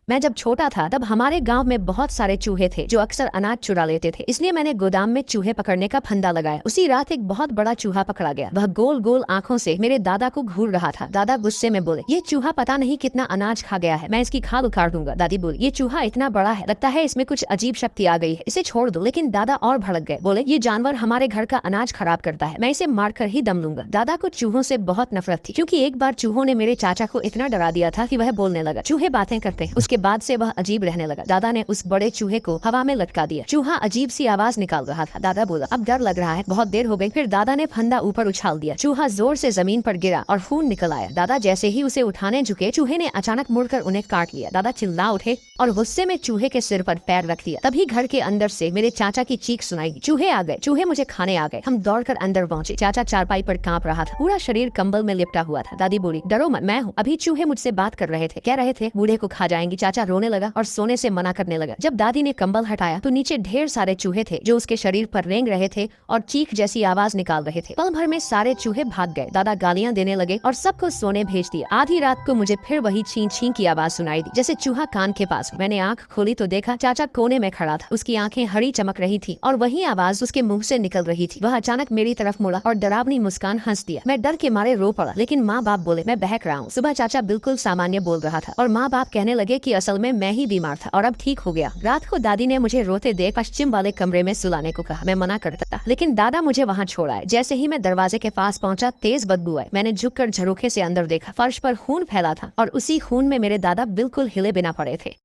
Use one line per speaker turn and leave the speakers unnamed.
मैं जब छोटा था तब हमारे गांव में बहुत सारे चूहे थे जो अक्सर अनाज चुरा लेते थे। इसलिए मैंने गोदाम में चूहे पकड़ने का फंदा लगाया। उसी रात एक बहुत बड़ा चूहा पकड़ा गया। वह गोल गोल आंखों से मेरे दादा को घूर रहा था। दादा गुस्से में बोले, ये चूहा पता नहीं कितना अनाज खा गया है, मैं इसकी खाल उखाड़ दूंगा। दादी बोली, ये चूहा इतना बड़ा है, लगता है इसमें कुछ अजीब शक्ति आ गई है, इसे छोड़ दो। लेकिन दादा और भड़क गए, बोले, ये जानवर हमारे घर का अनाज खराब करता है, मैं इसे मार कर ही दम लूंगा। दादा को चूहों से बहुत नफरत थी, क्योंकि एक बार चूहों ने मेरे चाचा को इतना डरा दिया था कि वह बोलने लगा। चूहे बातें करते हैं। उसके बाद से वह अजीब रहने लगा। दादा ने उस बड़े चूहे को हवा में लटका दिया। चूहा अजीब सी आवाज निकाल रहा था। दादा बोला, अब डर लग रहा है, बहुत देर हो गई। फिर दादा ने फंदा ऊपर उछाल दिया। चूहा जोर से जमीन पर गिरा और खून निकल आया। दादा जैसे ही उसे उठाने झुके, चूहे ने अचानक मुड़कर उन्हें काट लिया। दादा चिल्ला उठे और गुस्से में चूहे के सिर पर पैर रख दिया। तभी घर के अंदर से मेरे चाचा की चीख सुनाई दी, चूहे आ गए, चूहे मुझे खाने आ गए। हम दौड़कर अंदर पहुंचे। चाचा चारपाई पर कांप रहा था, पूरा शरीर कंबल में लिपटा हुआ था। दादी बोली, डरो मत, मैं हूँ। अभी चूहे मुझसे बात कर रहे थे, कह रहे थे बूढ़े को खा जाएंगी। चाचा रोने लगा और सोने से मना करने लगा। जब दादी ने कंबल हटाया तो नीचे ढेर सारे चूहे थे जो उसके शरीर पर रेंग रहे थे और चीख जैसी आवाज निकाल रहे थे। पल भर में सारे चूहे भाग गए। दादा गालियां देने लगे और सबको सोने भेज दिया। आधी रात को मुझे फिर वही छीं छीं की आवाज सुनाई दी, जैसे चूहा कान के पास। मैंने आंख खोली तो देखा चाचा कोने में खड़ा था। उसकी आंखें हरी चमक रही थी और वही आवाज उसके मुंह से निकल रही थी। वह अचानक मेरी तरफ मुड़ा और डरावनी मुस्कान हंस दिया। मैं डर के मारे रो पड़ा, लेकिन माँ बाप बोले मैं बहक रहा हूँ। सुबह चाचा बिल्कुल सामान्य बोल रहा था और माँ बाप कहने लगे कि असल में मैं ही बीमार था और अब ठीक हो गया। रात को दादी ने मुझे रोते देख पश्चिम वाले कमरे में सुलाने को कहा। मैं मना करता था, लेकिन दादा मुझे वहाँ छोड़ा। जैसे ही मैं दरवाजे के पास पहुंचा, तेज बदबू आई। मैंने झुककर झरोखे से अंदर देखा। फर्श पर खून फैला था और उसी खून में मेरे दादा बिल्कुल हिले बिना पड़े थे।